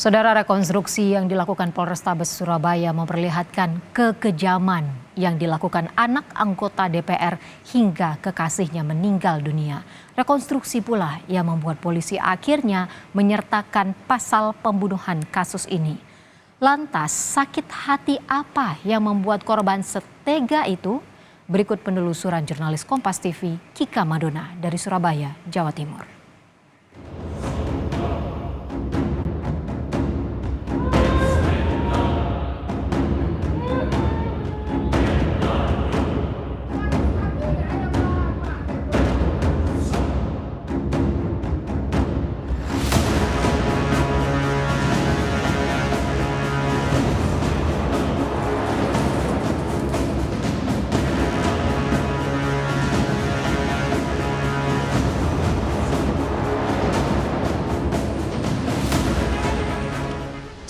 Saudara, rekonstruksi yang dilakukan Polrestabes Surabaya memperlihatkan kekejaman yang dilakukan anak anggota DPR hingga kekasihnya meninggal dunia. Rekonstruksi pula yang membuat polisi akhirnya menyertakan pasal pembunuhan kasus ini. Lantas, sakit hati apa yang membuat korban setega itu? Berikut penelusuran jurnalis Kompas TV Kika Madona dari Surabaya, Jawa Timur.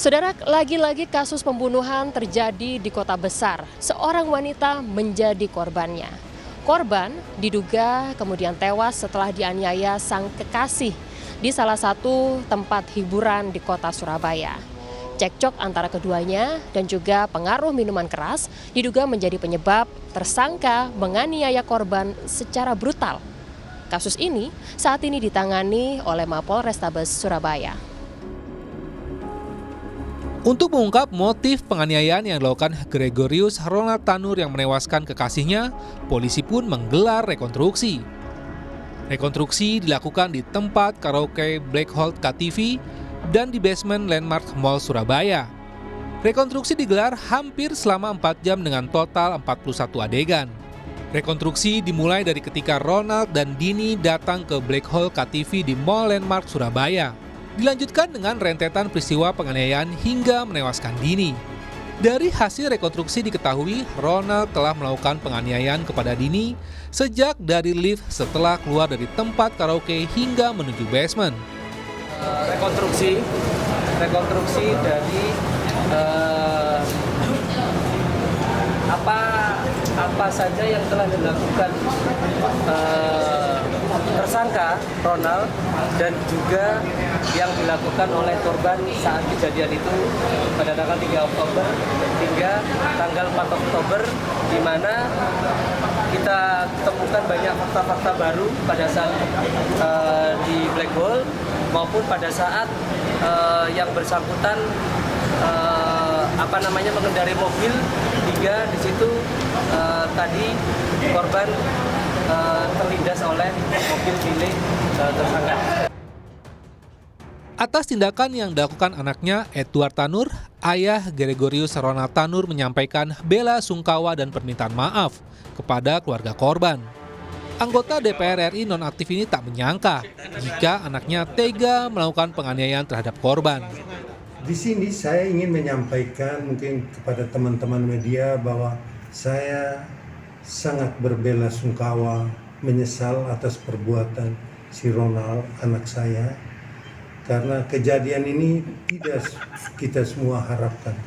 Saudara, lagi-lagi kasus pembunuhan terjadi di kota besar. Seorang wanita menjadi korbannya. Korban diduga kemudian tewas setelah dianiaya sang kekasih di salah satu tempat hiburan di kota Surabaya. Cekcok antara keduanya dan juga pengaruh minuman keras diduga menjadi penyebab tersangka menganiaya korban secara brutal. Kasus ini saat ini ditangani oleh Mapolrestabes Surabaya. Untuk mengungkap motif penganiayaan yang dilakukan Gregorius Ronald Tanur yang menewaskan kekasihnya, polisi pun menggelar rekonstruksi. Rekonstruksi dilakukan di tempat karaoke Black Hole KTV dan di basement Landmark Mall Surabaya. Rekonstruksi digelar hampir selama 4 jam dengan total 41 adegan. Rekonstruksi dimulai dari ketika Ronald dan Dini datang ke Black Hole KTV di Mall Landmark Surabaya. Dilanjutkan dengan rentetan peristiwa penganiayaan hingga menewaskan Dini. Dari hasil rekonstruksi diketahui Ronald telah melakukan penganiayaan kepada Dini sejak dari lift setelah keluar dari tempat karaoke hingga menuju basement. Rekonstruksi dari apa saja yang telah dilakukan tersangka Ronald dan juga yang dilakukan oleh korban saat kejadian itu pada tanggal 3 Oktober hingga tanggal 4 Oktober, di mana kita temukan banyak fakta-fakta baru pada saat di Black Hole maupun pada saat yang bersangkutan mengendarai mobil hingga di situ tadi korban terlindas oleh mobil milik tersangka. Atas tindakan yang dilakukan anaknya, Edward Tanur, ayah Gregorius Ronald Tanur menyampaikan bela sungkawa dan permintaan maaf kepada keluarga korban. Anggota DPR RI nonaktif ini tak menyangka jika anaknya tega melakukan penganiayaan terhadap korban. Di sini saya ingin menyampaikan mungkin kepada teman-teman media bahwa saya sangat berbela sungkawa, menyesal atas perbuatan si Ronald, anak saya. Karena kejadian ini tidak kita semua harapkan.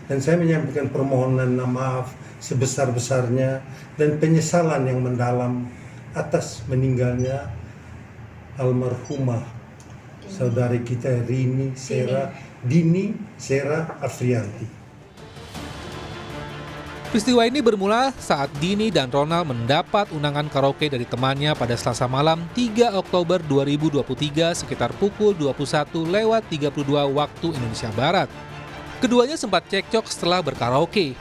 Dan saya menyampaikan permohonan maaf sebesar-besarnya dan penyesalan yang mendalam atas meninggalnya almarhumah saudari kita Dini Sera Afrianti. Peristiwa ini bermula saat Dini dan Ronald mendapat undangan karaoke dari temannya pada Selasa malam 3 Oktober 2023 sekitar pukul 21.32 waktu Indonesia Barat. Keduanya sempat cekcok setelah berkaraoke.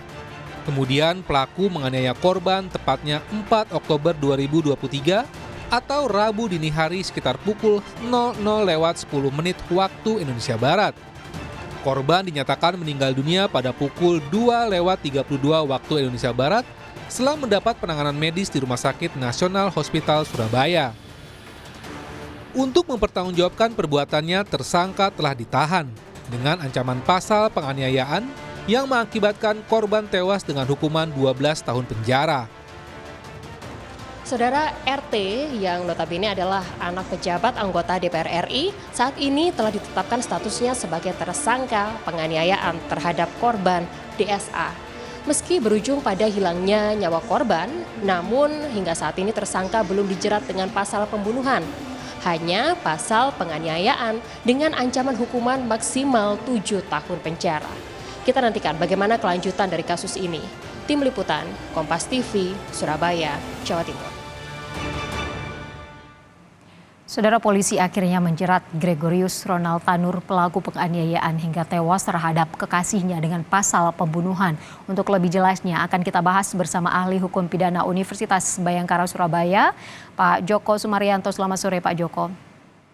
Kemudian pelaku menganiaya korban tepatnya 4 Oktober 2023 atau Rabu dini hari sekitar pukul 00.10 waktu Indonesia Barat. Korban dinyatakan meninggal dunia pada pukul 2.32 waktu Indonesia Barat setelah mendapat penanganan medis di Rumah Sakit Nasional Hospital Surabaya. Untuk mempertanggungjawabkan perbuatannya, tersangka telah ditahan dengan ancaman pasal penganiayaan yang mengakibatkan korban tewas dengan hukuman 12 tahun penjara. Saudara, RT yang notabene adalah anak pejabat anggota DPR RI saat ini telah ditetapkan statusnya sebagai tersangka penganiayaan terhadap korban DSA. Meski berujung pada hilangnya nyawa korban, namun hingga saat ini tersangka belum dijerat dengan pasal pembunuhan. hanya pasal penganiayaan dengan ancaman hukuman maksimal 7 tahun penjara. Kita nantikan bagaimana kelanjutan dari kasus ini. Tim Liputan, Kompas TV, Surabaya, Jawa Timur. Saudara, polisi akhirnya menjerat Gregorius Ronald Tanur, pelaku penganiayaan hingga tewas terhadap kekasihnya dengan pasal pembunuhan. Untuk lebih jelasnya akan kita bahas bersama ahli hukum pidana Universitas Bhayangkara Surabaya, Pak Joko Sumaryanto. Selamat sore, Pak Joko.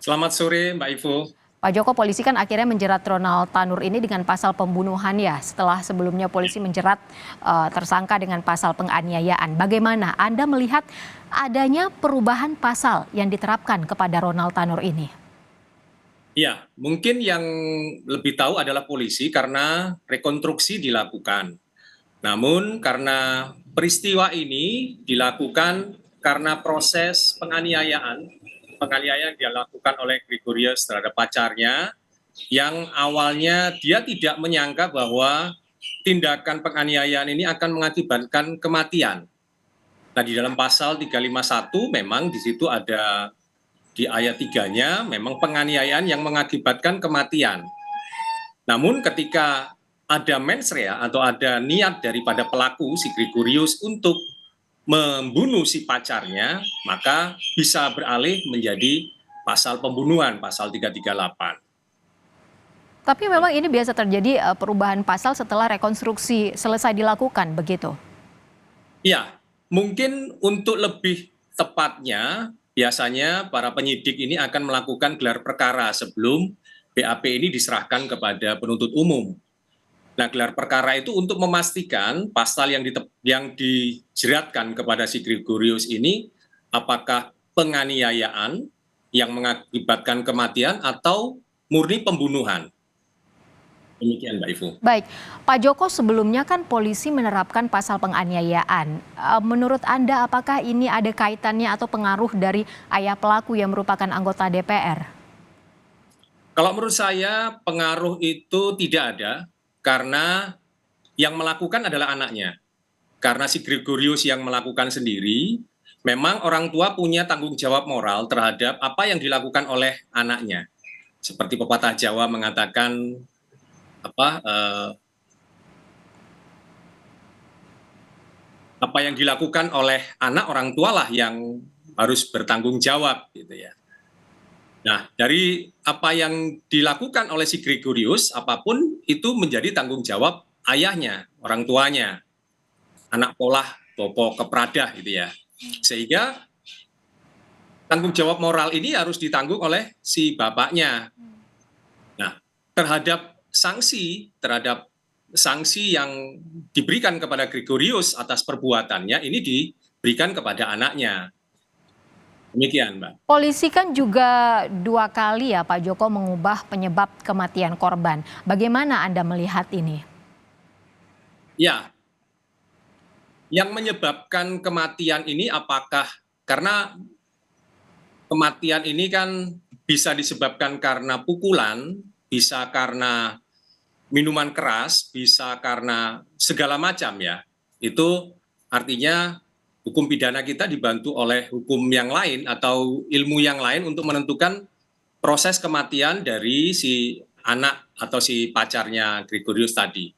Selamat sore, Mbak Ivo. Pak Joko, polisi kan akhirnya menjerat Ronald Tanur ini dengan pasal pembunuhan ya, setelah sebelumnya polisi menjerat tersangka dengan pasal penganiayaan. Bagaimana Anda melihat adanya perubahan pasal yang diterapkan kepada Ronald Tanur ini? Ya, mungkin yang lebih tahu adalah polisi karena rekonstruksi dilakukan. Namun karena peristiwa ini dilakukan karena proses penganiayaan dilakukan oleh Gregorius terhadap pacarnya, yang awalnya dia tidak menyangka bahwa tindakan penganiayaan ini akan mengakibatkan kematian. Nah, di dalam pasal 351 memang di situ ada di ayat 3-nya memang penganiayaan yang mengakibatkan kematian. Namun ketika ada mens rea atau ada niat daripada pelaku si Gregorius untuk membunuh si pacarnya, maka bisa beralih menjadi pasal pembunuhan, pasal 338. Tapi memang ini biasa terjadi perubahan pasal setelah rekonstruksi selesai dilakukan, begitu? Ya, mungkin untuk lebih tepatnya, biasanya para penyidik ini akan melakukan gelar perkara sebelum BAP ini diserahkan kepada penuntut umum. Nah, gelar perkara itu untuk memastikan pasal yang dijeratkan kepada si Gregorius ini apakah penganiayaan yang mengakibatkan kematian atau murni pembunuhan. Demikian, Mbak Ivo. Baik, Pak Joko, sebelumnya kan polisi menerapkan pasal penganiayaan. Menurut Anda apakah ini ada kaitannya atau pengaruh dari ayah pelaku yang merupakan anggota DPR? Kalau menurut saya pengaruh itu tidak ada. Karena yang melakukan adalah anaknya. Karena si Gregorius yang melakukan sendiri, memang orang tua punya tanggung jawab moral terhadap apa yang dilakukan oleh anaknya. Seperti pepatah Jawa mengatakan, apa yang dilakukan oleh anak orang tua lah yang harus bertanggung jawab, gitu ya. Nah, dari apa yang dilakukan oleh si Gregorius, apapun itu menjadi tanggung jawab ayahnya, orang tuanya, anak polah, bopo kepradah gitu ya. Sehingga tanggung jawab moral ini harus ditanggung oleh si bapaknya. Nah, terhadap sanksi yang diberikan kepada Gregorius atas perbuatannya, ini diberikan kepada anaknya. Demikian, Mbak. Polisi kan juga 2 kali ya Pak Joko mengubah penyebab kematian korban. Bagaimana Anda melihat ini? Ya, yang menyebabkan kematian ini apakah karena kematian ini kan bisa disebabkan karena pukulan, bisa karena minuman keras, bisa karena segala macam ya. Itu artinya hukum pidana kita dibantu oleh hukum yang lain atau ilmu yang lain untuk menentukan proses kematian dari si anak atau si pacarnya Gregorius tadi.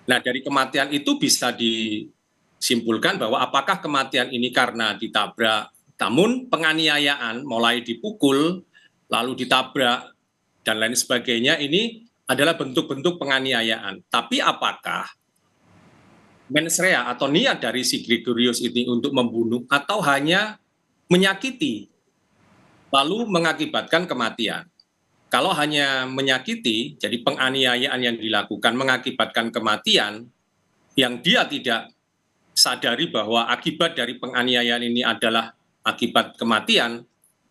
Nah, dari kematian itu bisa disimpulkan bahwa apakah kematian ini karena ditabrak, namun penganiayaan mulai dipukul, lalu ditabrak, dan lain sebagainya ini adalah bentuk-bentuk penganiayaan. Tapi apakah mens rea atau niat dari si Gregorius ini untuk membunuh atau hanya menyakiti lalu mengakibatkan kematian? Kalau hanya menyakiti, jadi penganiayaan yang dilakukan mengakibatkan kematian yang dia tidak sadari bahwa akibat dari penganiayaan ini adalah akibat kematian,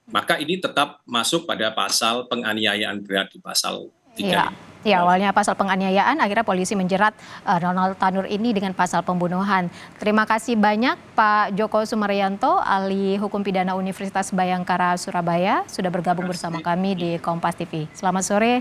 maka ini tetap masuk pada pasal penganiayaan berat di pasal 3. Ya, awalnya pasal penganiayaan, akhirnya polisi menjerat Ronald Tanur ini dengan pasal pembunuhan. Terima kasih banyak Pak Joko Sumaryanto, ahli hukum pidana Universitas Bhayangkara Surabaya, sudah bergabung bersama kami di Kompas TV. Selamat sore.